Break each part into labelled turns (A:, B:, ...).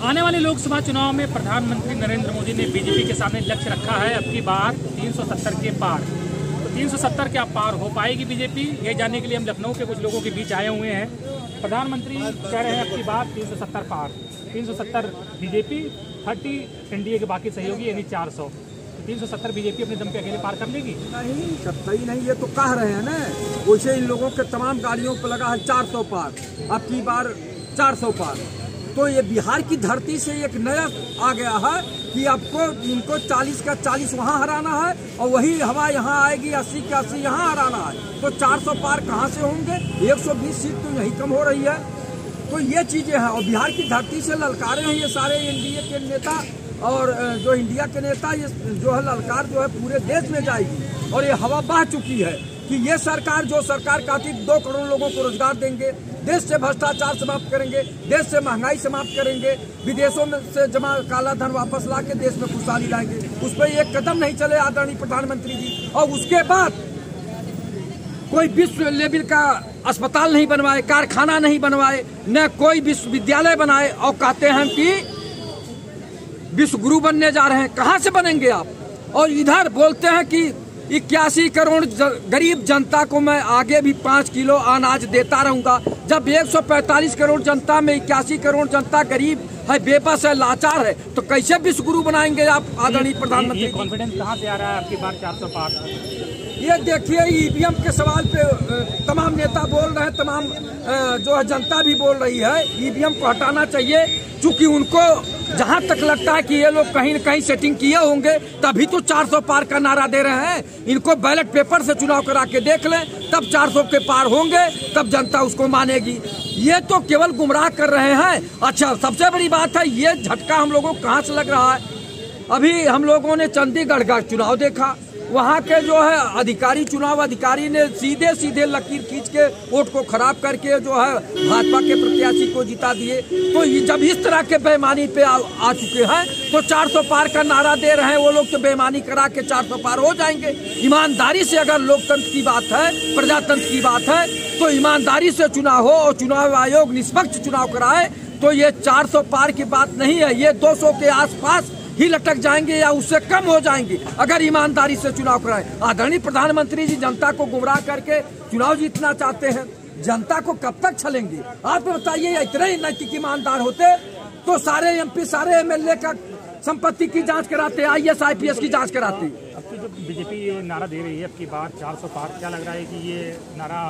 A: आने वाले लोकसभा चुनाव में प्रधानमंत्री नरेंद्र मोदी ने बीजेपी के सामने लक्ष्य रखा है अब की बार 370 के पार। तो 370 क्या पार हो पाएगी बीजेपी, ये जानने के लिए हम लखनऊ के कुछ लोगों के बीच आए हुए हैं। प्रधानमंत्री कह रहे हैं अब की बार 370 पार, 370 बीजेपी, 30 एनडीए के बाकी सहयोगी यानी 400। 370 बीजेपी अपने दम पे अकेले पार कर लेगी?
B: नहीं, कतई नहीं, ये तो कह रहे हैं ना। वैसे इन लोगों के तमाम गाड़ियों पर लगा है 400 पार, अब की बार 400 पार। तो ये बिहार की धरती से एक नया आ गया है कि आपको इनको 40 का 40 वहाँ हराना है और वही हवा यहाँ आएगी 80 का 80 यहाँ हराना है। तो 400 पार कहाँ से होंगे? 120 सीट तो यही कम हो रही है। तो ये चीजें हैं और बिहार की धरती से ललकारे हैं ये सारे एनडीए के नेता और जो इंडिया के नेता। ये जो है ललकार जो है पूरे देश में जाएगी और ये हवा बह चुकी है कि ये सरकार जो सरकार कहती 2 करोड़ लोगों को रोजगार देंगे, देश से भ्रष्टाचार समाप्त करेंगे, देश से महंगाई समाप्त करेंगे, विदेशों में से जमा काला धन वापस ला के देश में खुशहाली लाएंगे, उस पर एक कदम नहीं चले आदरणीय प्रधानमंत्री जी। और उसके बाद कोई विश्व लेवल का अस्पताल नहीं बनवाए, कारखाना नहीं बनवाए, न कोई विश्वविद्यालय बनाए और कहते हैं कि विश्व गुरु बनने जा रहे हैं। कहाँ से बनेंगे आप? और इधर बोलते हैं कि 81 करोड़ गरीब जनता को मैं आगे भी 5 किलो अनाज देता रहूंगा। जब 145 करोड़ जनता में 81 करोड़ जनता गरीब है, बेबस है, लाचार है, तो कैसे विश्व गुरु बनाएंगे आप आदरणीय प्रधानमंत्री?
A: ये कॉन्फिडेंस कहाँ से आ रहा है आपकी बार 400 पार?
B: ये देखिए ईवीएम के सवाल पे तमाम नेता बोल रहे हैं, तमाम जो है जनता भी बोल रही है ईवीएम को हटाना चाहिए, क्योंकि उनको जहां तक लगता है कि ये लोग कहीं न कहीं सेटिंग किए होंगे तभी तो 400 पार का नारा दे रहे हैं। इनको बैलेट पेपर से चुनाव करा के देख लें, तब 400 के पार होंगे, तब जनता उसको मानेगी। ये तो केवल गुमराह कर रहे हैं। अच्छा, सबसे बड़ी बात है ये झटका हम लोगों को कहाँ से लग रहा है? अभी हम लोगों ने चंडीगढ़ का चुनाव देखा, वहाँ के जो है अधिकारी, चुनाव अधिकारी ने सीधे सीधे लकीर खींच के वोट को खराब करके जो है भाजपा के प्रत्याशी को जिता दिए। तो जब इस तरह के बेईमानी पे आ चुके हैं तो 400 पार का नारा दे रहे हैं वो लोग, तो बेईमानी करा के 400 पार हो जाएंगे। ईमानदारी से अगर लोकतंत्र की बात है, प्रजातंत्र की बात है, तो ईमानदारी से चुनाव हो और चुनाव आयोग निष्पक्ष चुनाव कराए तो ये 400 पार की बात नहीं है। ये 200 के आसपास ही लटक जाएंगे या उससे कम हो जाएंगे अगर ईमानदारी से चुनाव कराएं। आदरणीय प्रधानमंत्री जी जनता को गुमराह करके चुनाव जीतना चाहते हैं, जनता को कब तक छलेंगे? आप बताइए, इतने नैतिक ईमानदार होते तो सारे एमपी, सारे एमएलए का संपत्ति की जांच कराते, IAS IPS की जांच कराते।
A: अब की जो बीजेपी नारा दे रही है अब की बार 400 पार, क्या लग रहा है कि ये नारा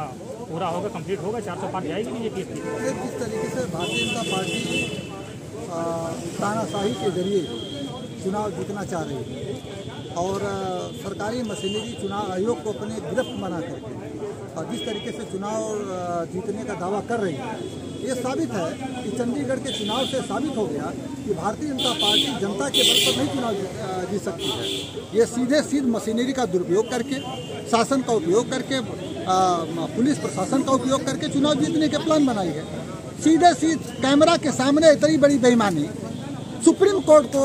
A: पूरा होगा, कंप्लीट होगा, 400 पार जाएगी बीजेपी?
C: जिस तरीके से भारतीय जनता पार्टी तानाशाही के जरिए चुनाव जीतना चाह रही है और सरकारी मशीनरी चुनाव आयोग को अपने गिरफ्त बना करके और जिस तरीके से चुनाव जीतने का दावा कर रही है, ये साबित है कि चंडीगढ़ के चुनाव से साबित हो गया कि भारतीय जनता पार्टी जनता के बल पर नहीं चुनाव जीत सकती है। ये सीधे मशीनरी का दुरुपयोग करके, शासन का उपयोग करके, पुलिस प्रशासन का उपयोग करके चुनाव जीतने के प्लान बनाई है। सीधे कैमरा के सामने इतनी बड़ी बेईमानी, सुप्रीम कोर्ट को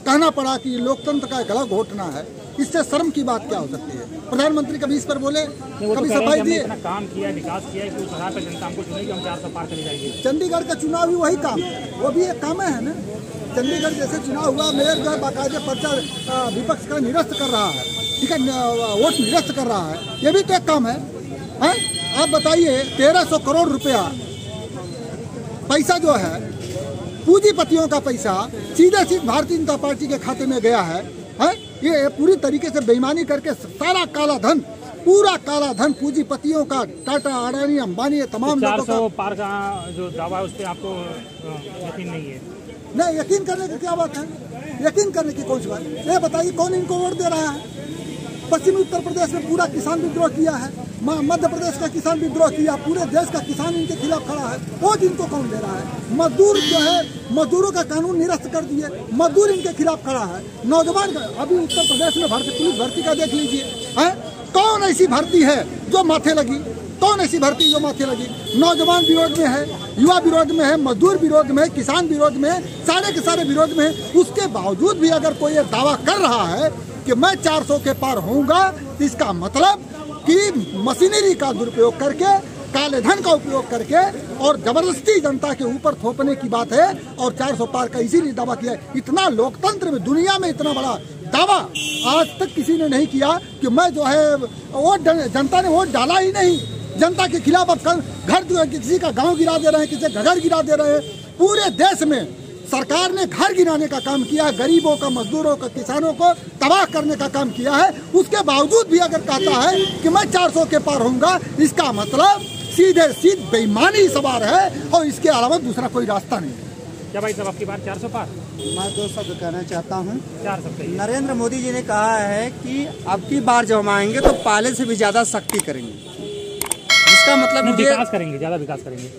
C: कहना पड़ा कि लोकतंत्र का गला घोटना है। इससे शर्म की बात क्या हो सकती है? प्रधानमंत्री कभी इस पर बोले, कभी सफाई दिए?
A: काम किया, विकास किया कि उस आधार पर जनता हमको चुनेगी, हम 400 पार चले जाएंगे।
C: चंडीगढ़ का चुनाव भी वही काम है, वो भी एक काम है ना। चंडीगढ़ जैसे चुनाव हुआ, मेयर जो है बाकायदे पर्चा विपक्ष का निरस्त कर रहा है, ठीक है, वोट निरस्त कर रहा है, ये भी तो एक काम है। आप बताइए 1300 करोड़ रुपया पैसा जो है, पूंजीपतियों का पैसा सीधे भारतीय जनता पार्टी के खाते में गया है। ये पूरी तरीके से बेईमानी करके सारा काला धन, पूरा काला धन पूंजीपतियों का, टाटा, अडानी, अंबानी, तमाम लोगों का।
A: 400 पार का जो दावा है उस पर आपको यकीन नहीं है?
C: नहीं, यकीन करने की क्या बात है? यकीन करने की कौन सी बात? ये बताइए कौन इनको वोट दे रहा है? पश्चिमी उत्तर प्रदेश में पूरा किसान विद्रोह किया है, मध्य प्रदेश का किसान विद्रोह किया, पूरे देश का किसान इनके खिलाफ खड़ा है। वो जिनको कौन दे रहा है? मजदूर जो है, मजदूरों का कानून निरस्त कर दिए, मजदूर इनके खिलाफ खड़ा है। नौजवान का अभी उत्तर प्रदेश में पुलिस भर्ती का देख लीजिए, है कौन ऐसी भर्ती है जो माथे लगी? कौन ऐसी भर्ती जो माथे लगी? नौजवान विरोध में है, युवा विरोध में है, मजदूर विरोध में है, किसान विरोध में है, सारे के सारे विरोध में है। उसके बावजूद भी अगर कोई ये दावा कर रहा है कि मैं 400 के पार होऊंगा, इसका मतलब कि मशीनरी का दुरुपयोग करके काले धन का उपयोग करके और जबरदस्ती जनता के ऊपर थोपने की बात है। और 400 पार का इसीलिए दावा किया है। इतना लोकतंत्र में दुनिया में इतना बड़ा दावा आज तक किसी ने नहीं किया कि मैं जो है वोट, जनता ने वोट डाला ही नहीं, जनता के खिलाफ अब घर किसी का गांव गिरा दे रहे हैं, किसी का घर गिरा दे रहे हैं। पूरे देश में सरकार ने घर गिराने का काम किया है, गरीबों का, मजदूरों का, किसानों को तबाह करने का काम किया है। उसके बावजूद भी अगर कहता है कि मैं 400 के पार होऊंगा, इसका मतलब सीधे बेईमानी सवार है और इसके अलावा दूसरा कोई रास्ता नहीं है।
A: क्या भाई साहब आपकी बात 400 पार?
D: मैं 2 शब्द कहना चाहता हूँ।
A: 400
D: नरेंद्र मोदी जी ने कहा है कि अब की बार जब हम आएंगे तो पहले से भी ज्यादा सख्ती करेंगे। इसका मतलब मुझे
A: विकास करेंगे, ज्यादा विकास करेंगे।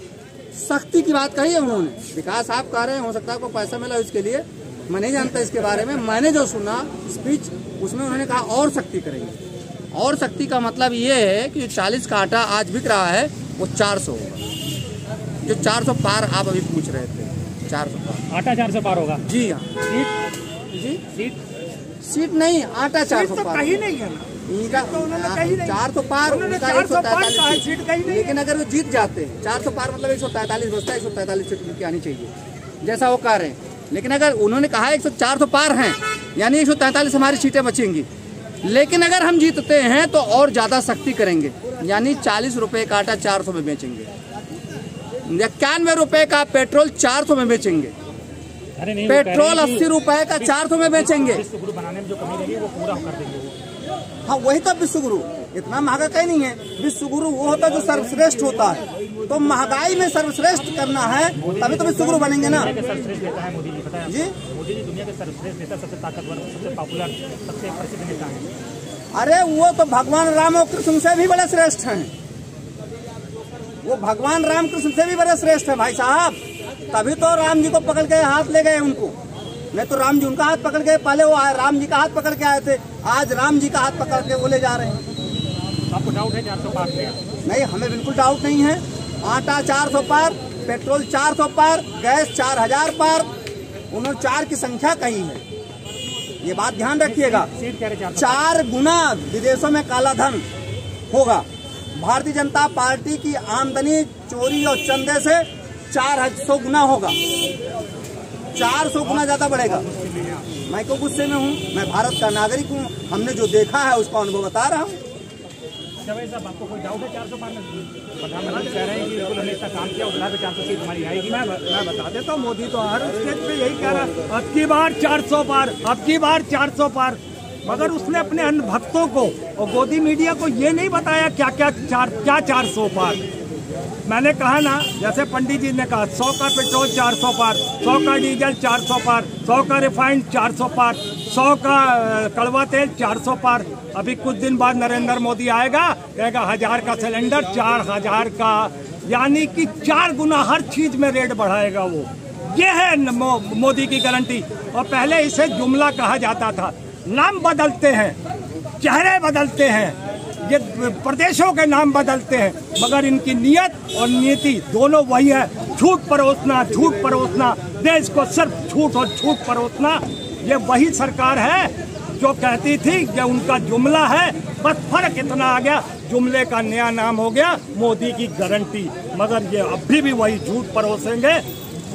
D: सख्ती की बात कही है उन्होंने। विकास आप कह रहे हैं, हो सकता है आपको पैसा मिला इसके लिए, मैं नहीं जानता इसके बारे में। मैंने जो सुना स्पीच उसमें उन्होंने कहा और सख्ती करेंगे। और सख्ती का मतलब ये है कि जो 40 का आटा आज बिक रहा है वो 400 होगा। जो 400 पार आप अभी पूछ रहे थे, 400 पार
A: आटा 400 पार होगा।
D: जी हाँ। सीट नहीं, आटा 400 पार कहीं नहीं है ना। इनका 400 पार, उनका 143 सीट, लेकिन अगर वो जीत जाते हैं 400 पार मतलब 143 बचता है, 143 सीट उनकी आनी चाहिए जैसा वो कह रहे हैं। लेकिन अगर उन्होंने कहा है 400 पार हैं यानी 143 हमारी सीटें बचेंगी। लेकिन अगर हम जीतते हैं तो और ज़्यादा सख्ती करेंगे, यानी 40 रुपये का आटा 400 में बेचेंगे, 91 रुपये का पेट्रोल 400 में बेचेंगे, पेट्रोल 80 रुपये का 400 में बेचेंगे।
A: विश्वगुरु बनाने में जो कमी लगी वो पूरा कर देंगे।
D: हाँ वही तो विश्वगुरु, इतना महंगा कहीं नहीं है। विश्वगुरु वो होता है जो सर्वश्रेष्ठ होता है। तो महंगाई में सर्वश्रेष्ठ करना है तभी तो विश्वगुरु बनेंगे ना।
A: सर्वश्रेष्ठ नेता है मोदी जी, पता है
D: जी।
A: मोदी जी दुनिया के सर्वश्रेष्ठ नेता, सबसे ताकतवर, सबसे पॉपुलर, सबसे प्रसिद्ध नेता है।
D: अरे वो तो भगवान राम और कृष्ण से भी बड़े श्रेष्ठ हैं। वो भगवान राम कृष्ण से भी बड़े श्रेष्ठ है भाई साहब। तभी तो राम जी को पकड़ के हाथ ले गए उनको, नहीं तो राम जी उनका हाथ पकड़ के, पहले वो राम जी का हाथ पकड़ के आए थे, आज राम जी का हाथ पकड़ के वो ले जा रहे हैं।
A: आपको डाउट है 400 पार में?
D: नहीं, हमें बिल्कुल डाउट नहीं है। आटा 400 पार, पेट्रोल 400 पार, गैस 4000 पार। उन्होंने 4 की संख्या कही है, ये बात ध्यान रखिएगा। 4 गुना विदेशों में काला धन होगा। भारतीय जनता पार्टी की आमदनी चोरी और चंदे से 400 गुना होगा, 400 गुना ज्यादा बढ़ेगा। मैं क्यों गुस्से में हूँ? मैं भारत का नागरिक हूँ, हमने जो देखा है उसका अनुभव बता रहा हूँ।
A: साहब आपको कोई डाउट है 400 पार में? प्रधानमंत्री कह रहे हैं कि बिल्कुल हमने इतना काम किया, उधर पे 400 सीट हमारी आएगी। मैं
B: बता देता हूँ, मोदी तो हर स्टेज पे यही कह रहा है अब की बार 400 पार, अब की बार 400 पार। मगर उसने अपने अन्य भक्तों को और गोदी मीडिया को ये नहीं बताया क्या 400 पार। मैंने कहा ना, जैसे पंडित जी ने कहा 100 का पेट्रोल 400 पार, 100 का डीजल 400 पार, 100 का रिफाइंड 400 पार, 100 का कड़वा तेल 400 पार। अभी कुछ दिन बाद नरेंद्र मोदी आएगा, कहेगा 1000 का सिलेंडर 4000 का, यानी कि 4 गुना हर चीज में रेट बढ़ाएगा वो। ये है मोदी की गारंटी। और पहले इसे जुमला कहा जाता था। नाम बदलते हैं, चेहरे बदलते हैं, ये प्रदेशों के नाम बदलते हैं, मगर इनकी नियत और नीति दोनों वही है। झूठ परोसना, झूठ परोसना, देश को सिर्फ झूठ और झूठ परोसना। ये वही सरकार है जो कहती थी कि उनका जुमला है, बस फर्क इतना आ गया, जुमले का नया नाम हो गया मोदी की गारंटी। मगर ये अभी भी वही झूठ परोसेंगे,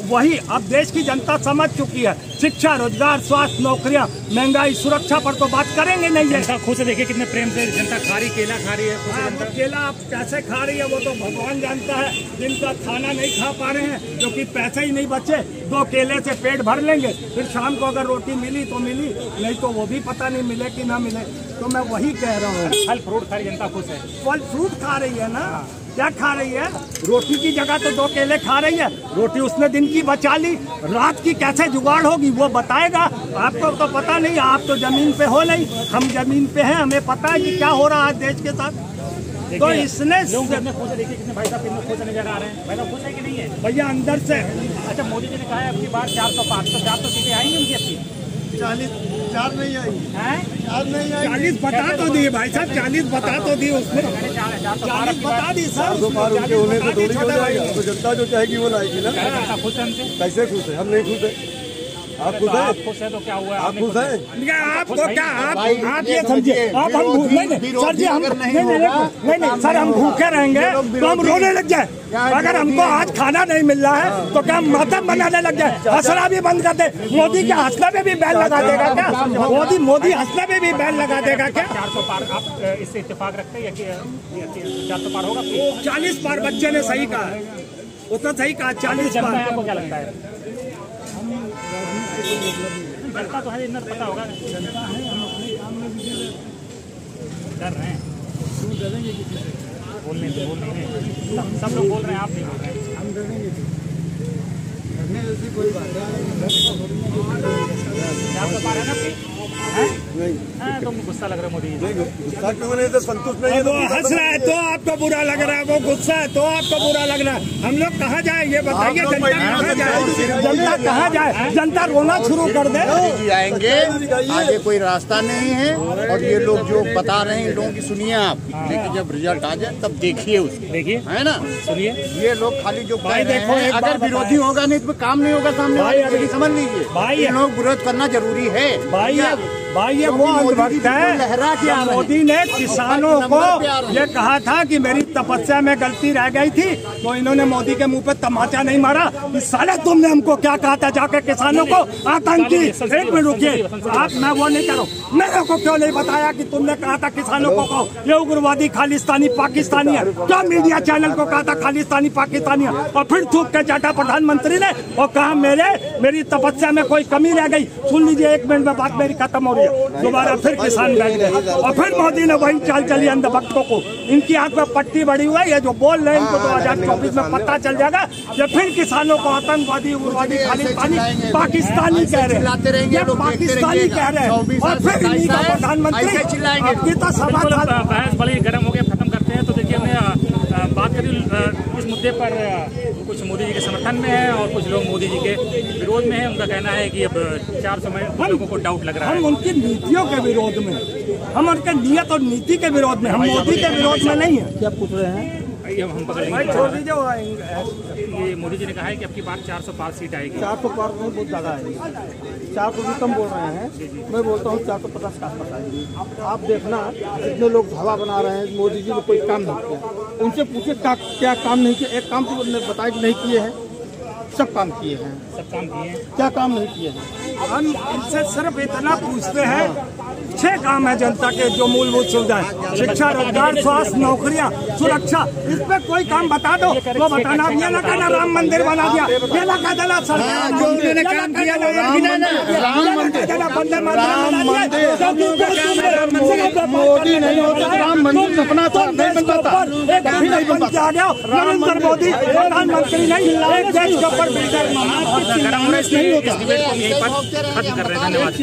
B: वही। अब देश की जनता समझ चुकी है। शिक्षा, रोजगार, स्वास्थ्य, नौकरियां, महंगाई, सुरक्षा पर तो बात करेंगे नहीं है।
A: खुद से देखिए कितने प्रेम से जनता खा रही, केला खा रही है।
B: केला आप कैसे खा रही है वो तो भगवान जानता है। जिनका खाना नहीं खा पा रहे हैं क्योंकि पैसे ही नहीं बचे, 2 केले से पेट भर लेंगे, फिर शाम को अगर रोटी मिली तो मिली, नहीं तो वो भी पता नहीं मिले कि ना मिले। तो मैं वही कह रहा हूँ,
A: फल फ्रूट खा रही जनता खुश है।
B: फल फ्रूट खा रही है ना, क्या खा रही है? रोटी की जगह तो 2 केले खा रही है। रोटी उसने दिन की बचा ली, रात की कैसे जुगाड़ होगी वो बताएगा। आपको तो पता नहीं, आप तो जमीन पे हो नहीं, हम जमीन पे हैं, हमें पता है कि क्या हो रहा है देश के साथ। तो इसने
A: देखिए कितने भाई साहब कितने खुश नजर आ रहे हैं। भाई साहब खुश है कि नहीं है?
B: भैया अंदर से।
A: अच्छा, मोदी जी ने कहा है अब की बार 400 पार, तो 400 सीटें आएंगी उनकी अपनी?
C: 4 नहीं आएगी,
B: 40 बता तो दिए भाई साहब, 40 बता तो दिए उसने, 40 बता दी सर।
C: 400 पार उनके होने से थोड़ी हो जाएगा, तो जनता जो चाहेगी वो लाएगी ना।
A: खुश है हमसे?
C: कैसे खुश है? हम नहीं खुश है।
A: आप खुश है तो क्या हुआ? आप खुश है?
B: आपको क्या आप ये समझिए, आप हम नहीं सर जी, हम नहीं सर, हम भूखे रहेंगे तो हम रोने लग जाए। अगर हमको आज खाना नहीं मिल रहा है तो क्या मातम बनाने लग जाए? हंसना भी बंद कर दे। मोदी क्या हंसने में भी बैन लगा देगा क्या? मोदी हंसने में भी बैन लगा देगा क्या?
A: 400 पार आप इससे इत्तेफाक रखते हैं कि 400 पार होगा?
B: 40 पार बच्चे ने सही कहा, उतना सही कहा, 40 पार।
A: आपको क्या लगता है? जनता तो है, इतना पता होगा। जनता है, हम अपने काम में भी डर रहे हैं। क्यों डरेंगे किसी से? बोल नहीं रहे, सब लोग बोल रहे हैं, आप नहीं बोल रहे हैं। हम डरेंगे डरने जैसी कोई बात आपको पार है ना नहीं? तो गुस्सा लग रहा है मोदी जी?
E: गुस्सा क्यों नहीं? तो संतुष्ट नहीं है।
B: वो हंस रहा है तो आपको बुरा लग रहा है, वो गुस्सा है तो आपको बुरा लग रहा है। हम लोग कहाँ जाए ये बताइए? जनता कहाँ जाए? जनता कहाँ जाए? जनता रोना शुरू कर दे।
F: आएंगे, आगे कोई रास्ता नहीं है। और ये लोग जो बता रहे हैं, इन लोगों की सुनिए आप, लेकिन जब रिजल्ट आ जाए तब देखिए उसको,
A: देखिए,
F: है ना?
A: सुनिए,
F: ये लोग खाली जो कह रहे हैं, अगर विरोधी होगा नहीं तो काम नहीं होगा सामने वाले, समझ लीजिए भाई। ये लोग विरोध करना जरूरी है
B: भाई ये वो अंधभक्त है। मोदी ने किसानों को ये कहा था कि मेरी तपस्या में गलती रह गई थी, तो इन्होंने मोदी के मुंह पे तमाचा नहीं मारा कि साले तुमने हमको क्या कहा था जाके किसानों को आतंकी। एक मिनट रुकिए आप, मैं वो नहीं कह रहा हूँ। मेरे को क्यों नहीं बताया कि तुमने कहा था किसानों को ये उग्रवादी खालिस्तानी पाकिस्तानी है? क्या मीडिया चैनल को कहा था खालिस्तानी पाकिस्तानी है? और फिर थूक के चाटा प्रधानमंत्री ने और कहा मेरी तपस्या में कोई कमी रह गई। सुन लीजिए, 1 मिनट में बात मेरी खत्म हो रही है। दोबारा फिर किसान बैठ गए और फिर मोदी ने वही चाल चली अंधभक्तों को। इनकी आंख में पट्टी बड़ी हुई है, ये जो बोल रहे हैं इनको 2024 में पता चल जाएगा। ये फिर किसानों को आतंकवादी, उग्रवादी, खालिस्तानी, पाकिस्तानी कह रहे हैं, ये पाकिस्तानी कह रहे हैं। और फिर इन्हीं का प्रधानमंत्री आपकी तो सभा
A: बहस बड़ी गर्म हो गया, खत्म करते हैं। तो देखिए, हमने बात करी इस मुद्दे पर, कुछ मोदी जी के समर्थन में है और कुछ लोग मोदी जी के विरोध में है। उनका कहना है कि अब 400 में लोगों को डाउट लग रहा है।
B: हम उनकी नीतियों के विरोध में, हम उनके नियत और नीति के विरोध में, हम मोदी के विरोध में नहीं है। क्या पूछ रहे हैं?
A: हम पकड़ लेंगे। ये मोदी जी ने कहा है कि अब की बार 400 पार सीट आएगी।
C: 400 पार नहीं, बहुत ज़्यादा आएगी। 400 भी कम बोल रहे हैं, मैं बोलता हूँ 450 का आसपास आएगी। आप देखना, इतने लोग हवा बना रहे हैं, मोदी जी ने कोई काम नहीं किया। उनसे पूछे क्या काम नहीं किया? एक काम तो बताया कि नहीं किए हैं, सब काम किए हैं।
A: सब काम किए हैं,
C: क्या काम नहीं किए हैं?
B: हम इनसे सिर्फ इतना पूछते हैं, 6 काम है जनता के जो मूलभूत सुविधाएं, शिक्षा, रोजगार, स्वास्थ्य, नौकरियां, सुरक्षा। इस पे कोई काम बता दो। वो बताना, ये ना कहना राम मंदिर बना दिया, ये ना कह देना सरकार जो उन्होंने काम किया
C: मोदी नहीं होता, राम मंदिर सपना था, नहीं बन पाता।
B: नरेंद्र मोदी प्रधानमंत्री नहीं, एक देश के ऊपर बिल्डर
A: इस डिबेट को यहीं पर खत्म कर रहे हैं। धन्यवाद।